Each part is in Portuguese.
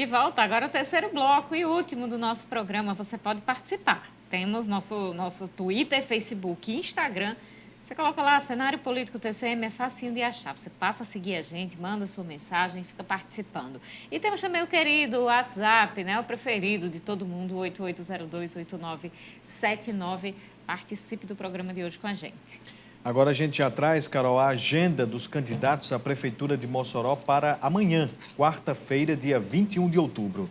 De volta, agora o terceiro bloco e último do nosso programa. Você pode participar. Temos nosso Twitter, Facebook e Instagram. Você coloca lá, Cenário Político TCM, é facinho de achar. Você passa a seguir a gente, manda sua mensagem, fica participando. E temos também o querido WhatsApp, né? O preferido de todo mundo, 8802-8979. Participe do programa de hoje com a gente. Agora a gente já traz, Carol, a agenda dos candidatos à Prefeitura de Mossoró para amanhã, quarta-feira, dia 21 de outubro.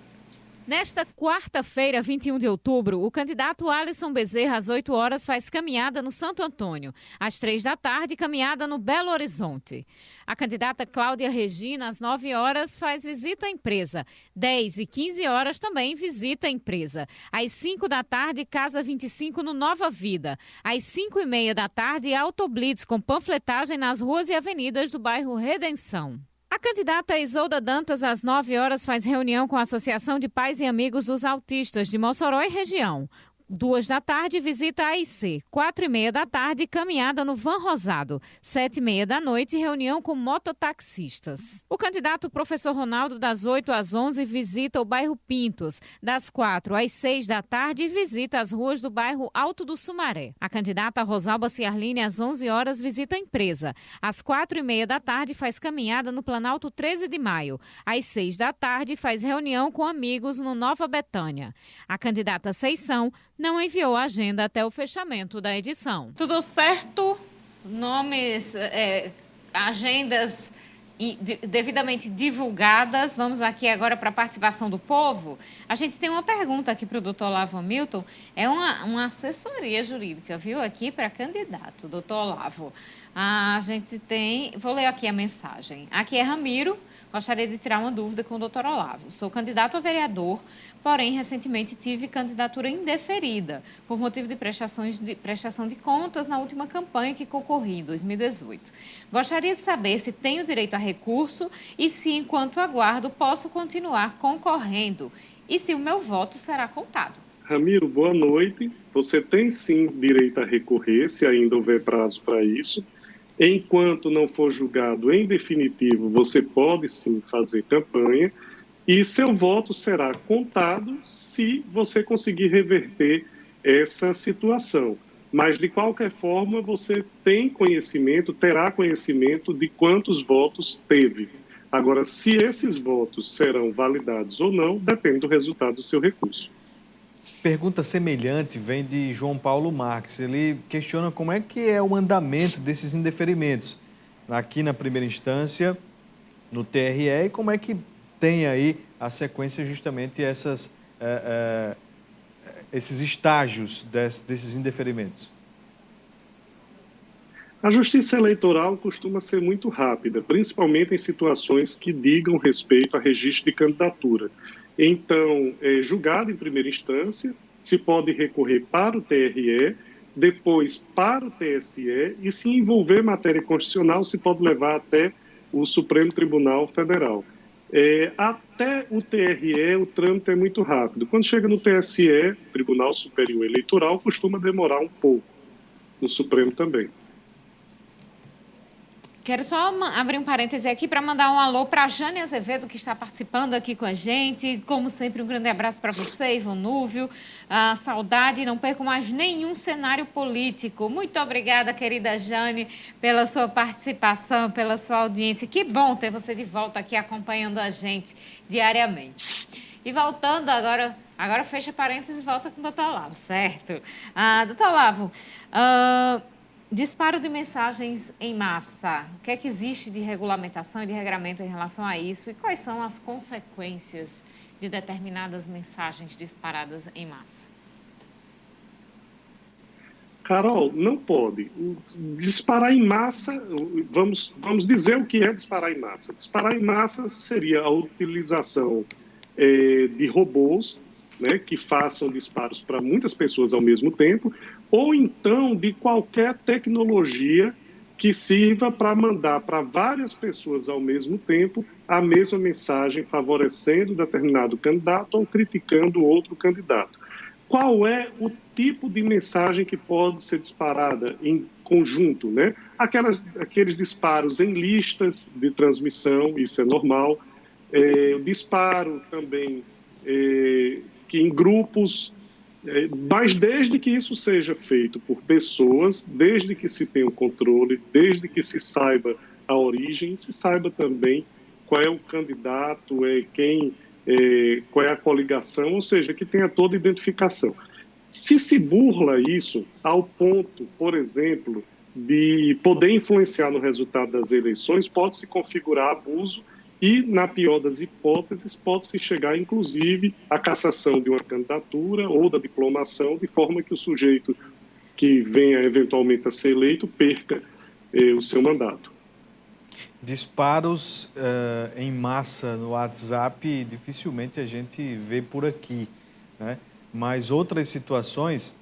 Nesta quarta-feira, 21 de outubro, o candidato Alisson Bezerra, às 8 horas, faz caminhada no Santo Antônio. Às 3 da tarde, caminhada no Belo Horizonte. A candidata Cláudia Regina, às 9 horas, faz visita à empresa. 10 e 15 horas também visita à empresa. Às 5 da tarde, Casa 25 no Nova Vida. Às 5h30 da tarde, Autoblitz com panfletagem nas ruas e avenidas do bairro Redenção. A candidata Isolda Dantas, às 9 horas, faz reunião com a Associação de Pais e Amigos dos Autistas de Mossoró e região. 2 da tarde, visita a AIC. 4h30 da tarde, caminhada no Van Rosado. 7h30 da noite, reunião com mototaxistas. O candidato professor Ronaldo, das 8 às 11, visita o bairro Pintos. Das 4 às 6 da tarde, visita as ruas do bairro Alto do Sumaré. A candidata Rosalba Ciarline, às 11 horas, visita a empresa. Às 4h30 da tarde, faz caminhada no Planalto 13 de Maio. Às 6 da tarde, faz reunião com amigos no Nova Betânia. A candidata Seição não enviou a agenda até o fechamento da edição. Tudo certo? Nomes, agendas devidamente divulgadas. Vamos aqui agora para a participação do povo. A gente tem uma pergunta aqui para o doutor Olavo Hamilton. É uma assessoria jurídica, viu, aqui para candidato, doutor Olavo. A gente tem... Vou ler aqui a mensagem. Aqui é Ramiro. Gostaria de tirar uma dúvida com o doutor Olavo. Sou candidato a vereador, porém, recentemente tive candidatura indeferida por motivo de prestação de contas na última campanha que concorri, em 2018. Gostaria de saber se tenho direito a recurso e se, enquanto aguardo, posso continuar concorrendo e se o meu voto será contado. Ramiro, boa noite. Você tem, sim, direito a recorrer, se ainda houver prazo para isso. Enquanto não for julgado em definitivo, você pode sim fazer campanha e seu voto será contado se você conseguir reverter essa situação. Mas, de qualquer forma, você terá conhecimento de quantos votos teve. Agora, se esses votos serão validados ou não, depende do resultado do seu recurso. Pergunta semelhante vem de João Paulo Marques. Ele questiona como é que é o andamento desses indeferimentos aqui na primeira instância, no TRE, e como é que tem aí a sequência justamente esses estágios desses indeferimentos. A justiça eleitoral costuma ser muito rápida, principalmente em situações que digam respeito a registro de candidatura. Então, julgado em primeira instância, se pode recorrer para o TRE, depois para o TSE e, se envolver matéria constitucional, se pode levar até o Supremo Tribunal Federal. Até o TRE, o trâmite é muito rápido. Quando chega no TSE, Tribunal Superior Eleitoral, costuma demorar um pouco. No Supremo também. Quero só abrir um parêntese aqui para mandar um alô para a Jane Azevedo, que está participando aqui com a gente. Como sempre, um grande abraço para você, Ivan Núvio. Saudade, não perco mais nenhum cenário político. Muito obrigada, querida Jane, pela sua participação, pela sua audiência. Que bom ter você de volta aqui acompanhando a gente diariamente. E voltando agora fecha parênteses e volta com o doutor Olavo, certo? Doutor Olavo, disparo de mensagens em massa. O que é que existe de regulamentação e de regramento em relação a isso? E quais são as consequências de determinadas mensagens disparadas em massa? Carol, não pode. Disparar em massa, vamos dizer o que é disparar em massa. Disparar em massa seria a utilização de robôs, né, que façam disparos para muitas pessoas ao mesmo tempo, ou então de qualquer tecnologia que sirva para mandar para várias pessoas ao mesmo tempo a mesma mensagem favorecendo determinado candidato ou criticando outro candidato. Qual é o tipo de mensagem que pode ser disparada em conjunto, né? Aqueles disparos em listas de transmissão, isso é normal. o disparo também, que em grupos, mas desde que isso seja feito por pessoas, desde que se tenha o controle, desde que se saiba a origem, se saiba também qual é o candidato, qual é a coligação, ou seja, que tenha toda a identificação. Se burla isso ao ponto, por exemplo, de poder influenciar no resultado das eleições, pode-se configurar abuso e, na pior das hipóteses, pode-se chegar, inclusive, à cassação de uma candidatura ou da diplomação, de forma que o sujeito que venha eventualmente a ser eleito perca o seu mandato. Disparos em massa no WhatsApp, dificilmente a gente vê por aqui, né? Mas outras situações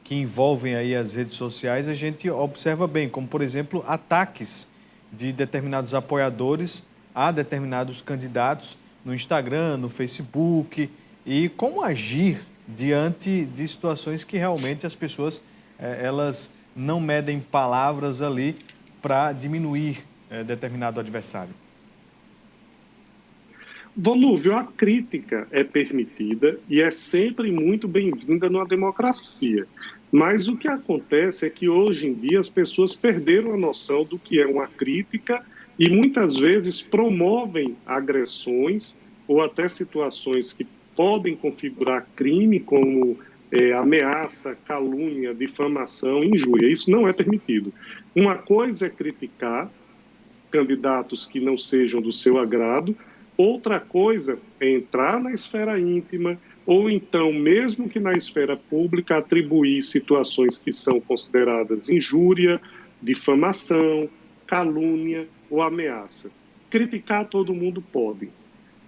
que envolvem aí as redes sociais, a gente observa bem, como, por exemplo, ataques de determinados apoiadores a determinados candidatos no Instagram, no Facebook, e como agir diante de situações que realmente as pessoas elas não medem palavras ali para diminuir determinado adversário. Volúvio, a crítica é permitida e é sempre muito bem-vinda numa democracia. Mas o que acontece é que hoje em dia as pessoas perderam a noção do que é uma crítica e muitas vezes promovem agressões ou até situações que podem configurar crime, como ameaça, calúnia, difamação, injúria. Isso não é permitido. Uma coisa é criticar candidatos que não sejam do seu agrado, outra coisa é entrar na esfera íntima ou então, mesmo que na esfera pública, atribuir situações que são consideradas injúria, difamação, calúnia ou ameaça. Criticar todo mundo pode,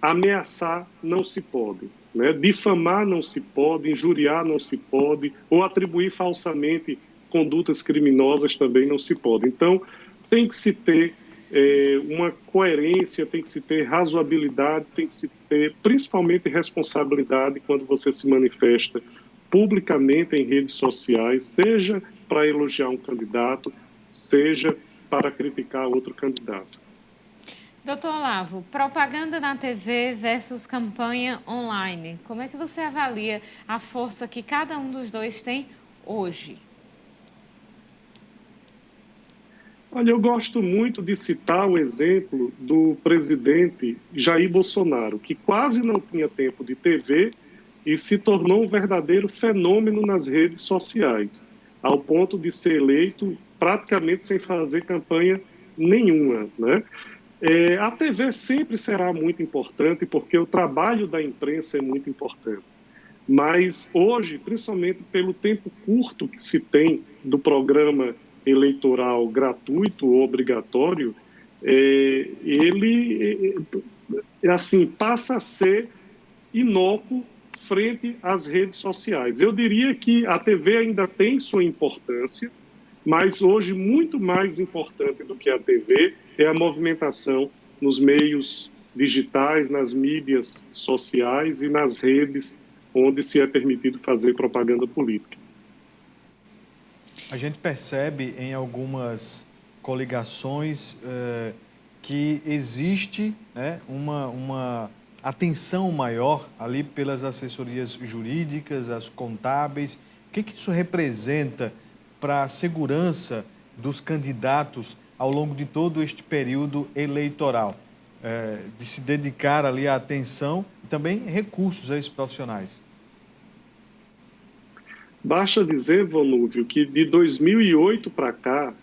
ameaçar não se pode, né? Difamar não se pode, injuriar não se pode, ou atribuir falsamente condutas criminosas também não se pode. Então, tem que se ter uma coerência, tem que se ter razoabilidade, tem que se ter principalmente responsabilidade quando você se manifesta publicamente em redes sociais, seja para elogiar um candidato, seja para criticar outro candidato. Doutor Olavo, propaganda na TV versus campanha online. Como é que você avalia a força que cada um dos dois tem hoje? Olha, eu gosto muito de citar o exemplo do presidente Jair Bolsonaro, que quase não tinha tempo de TV e se tornou um verdadeiro fenômeno nas redes sociais, ao ponto de ser eleito praticamente sem fazer campanha nenhuma, né? A TV sempre será muito importante, porque o trabalho da imprensa é muito importante. Mas hoje, principalmente pelo tempo curto que se tem do programa eleitoral gratuito ou obrigatório, ele assim, passa a ser inócuo frente às redes sociais. Eu diria que a TV ainda tem sua importância, mas hoje muito mais importante do que a TV é a movimentação nos meios digitais, nas mídias sociais e nas redes onde se é permitido fazer propaganda política. A gente percebe em algumas coligações que existe, né, uma atenção maior ali pelas assessorias jurídicas, as contábeis. O que isso representa para a segurança dos candidatos ao longo de todo este período eleitoral? De se dedicar ali à atenção e também recursos a esses profissionais. Basta dizer, Volúvio, que de 2008 para cá,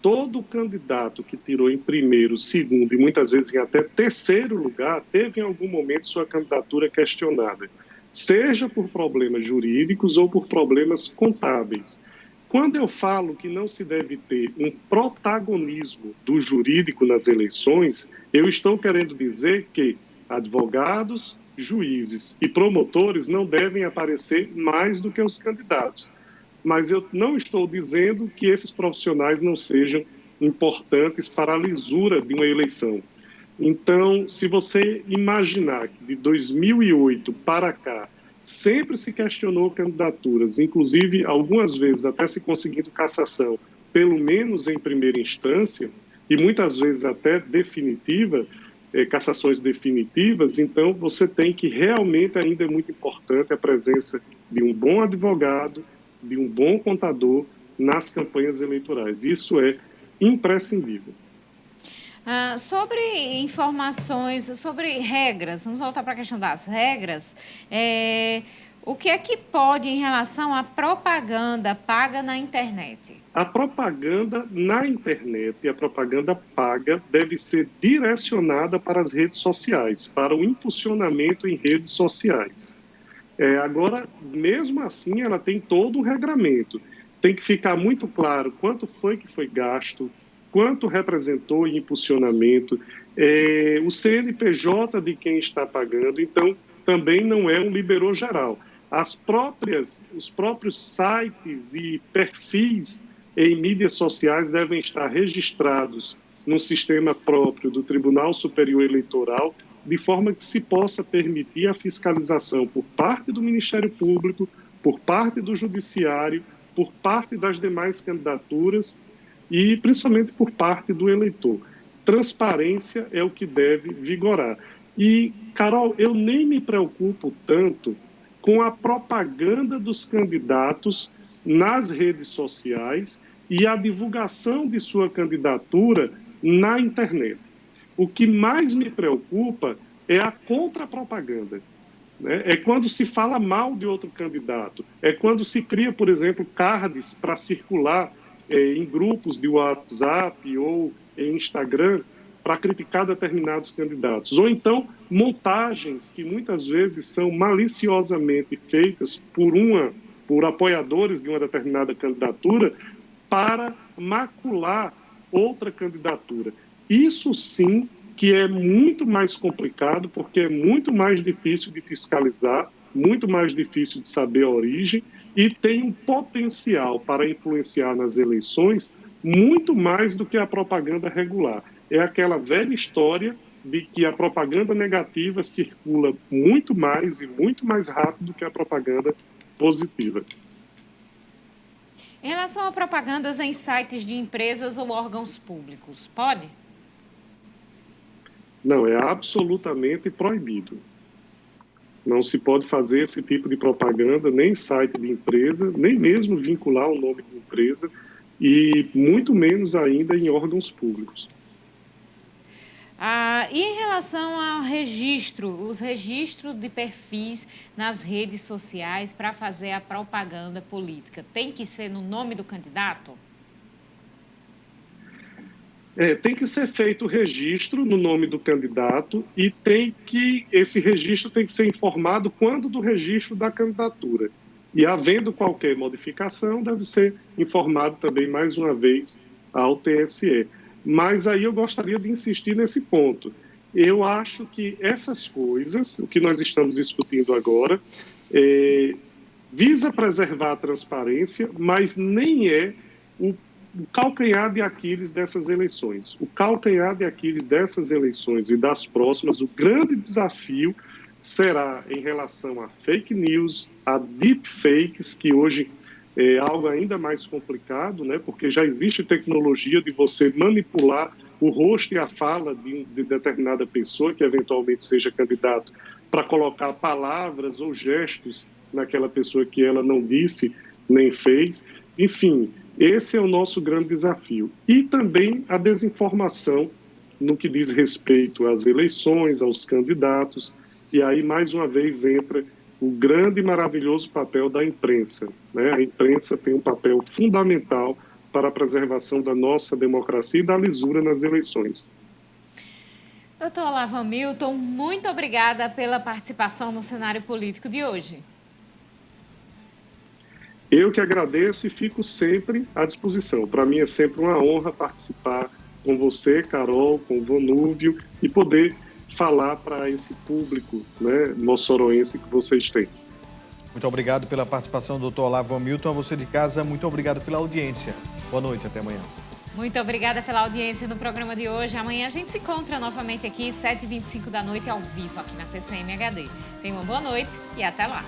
todo candidato que tirou em primeiro, segundo e muitas vezes em até terceiro lugar, teve em algum momento sua candidatura questionada, seja por problemas jurídicos ou por problemas contábeis. Quando eu falo que não se deve ter um protagonismo do jurídico nas eleições, eu estou querendo dizer que advogados, juízes e promotores não devem aparecer mais do que os candidatos. Mas eu não estou dizendo que esses profissionais não sejam importantes para a lisura de uma eleição. Então, se você imaginar que de 2008 para cá sempre se questionou candidaturas, inclusive algumas vezes até se conseguindo cassação, pelo menos em primeira instância, e muitas vezes até definitiva, cassações definitivas, então você tem que realmente, ainda é muito importante a presença de um bom advogado, de um bom contador nas campanhas eleitorais. Isso é imprescindível. Sobre informações, sobre regras, vamos voltar para a questão das regras. O que é que pode em relação à propaganda paga na internet? A propaganda na internet e a propaganda paga deve ser direcionada para as redes sociais, para o impulsionamento em redes sociais. Agora, mesmo assim, ela tem todo um regramento. Tem que ficar muito claro quanto foi que foi gasto, quanto representou em impulsionamento, o CNPJ de quem está pagando, então também não é um liberou geral. Os próprios sites e perfis em mídias sociais devem estar registrados no sistema próprio do Tribunal Superior Eleitoral, de forma que se possa permitir a fiscalização por parte do Ministério Público, por parte do Judiciário, por parte das demais candidaturas e principalmente por parte do eleitor. Transparência é o que deve vigorar. E, Carol, eu nem me preocupo tanto com a propaganda dos candidatos nas redes sociais e a divulgação de sua candidatura na internet. O que mais me preocupa é a contrapropaganda, né? É quando se fala mal de outro candidato, é quando se cria, por exemplo, cards para circular em grupos de WhatsApp ou em Instagram para criticar determinados candidatos. Ou então, montagens que muitas vezes são maliciosamente feitas por apoiadores de uma determinada candidatura para macular outra candidatura. Isso sim que é muito mais complicado, porque é muito mais difícil de fiscalizar, muito mais difícil de saber a origem e tem um potencial para influenciar nas eleições muito mais do que a propaganda regular. É aquela velha história de que a propaganda negativa circula muito mais e muito mais rápido do que a propaganda positiva. Em relação a propagandas em sites de empresas ou órgãos públicos, pode? Não, é absolutamente proibido. Não se pode fazer esse tipo de propaganda nem em site de empresa, nem mesmo vincular o nome de empresa e muito menos ainda em órgãos públicos. E em relação ao os registros de perfis nas redes sociais para fazer a propaganda política, tem que ser no nome do candidato? Tem que ser feito o registro no nome do candidato e esse registro tem que ser informado quando do registro da candidatura. E havendo qualquer modificação, deve ser informado também mais uma vez ao TSE. Mas aí eu gostaria de insistir nesse ponto. Eu acho que essas coisas, o que nós estamos discutindo agora, visa preservar a transparência, mas nem é o calcanhar de Aquiles dessas eleições. O calcanhar de Aquiles dessas eleições e das próximas, o grande desafio será em relação a fake news, a deepfakes, que hoje é algo ainda mais complicado, né, porque já existe tecnologia de você manipular o rosto e a fala de determinada pessoa que eventualmente seja candidato para colocar palavras ou gestos naquela pessoa que ela não disse nem fez. Enfim, esse é o nosso grande desafio. E também a desinformação no que diz respeito às eleições, aos candidatos. E aí, mais uma vez, entra o grande e maravilhoso papel da imprensa, né? A imprensa tem um papel fundamental para a preservação da nossa democracia e da lisura nas eleições. Doutor Olavo Hamilton, muito obrigada pela participação no cenário político de hoje. Eu que agradeço e fico sempre à disposição. Para mim é sempre uma honra participar com você, Carol, com o Vonúvio e poder falar para esse público, né, moçoroense que vocês têm. Muito obrigado pela participação, doutor Olavo Hamilton. A você de casa, muito obrigado pela audiência. Boa noite, até amanhã. Muito obrigada pela audiência no programa de hoje. Amanhã a gente se encontra novamente aqui, 7h25 da noite, ao vivo, aqui na TCM HD. Tenha uma boa noite e até lá.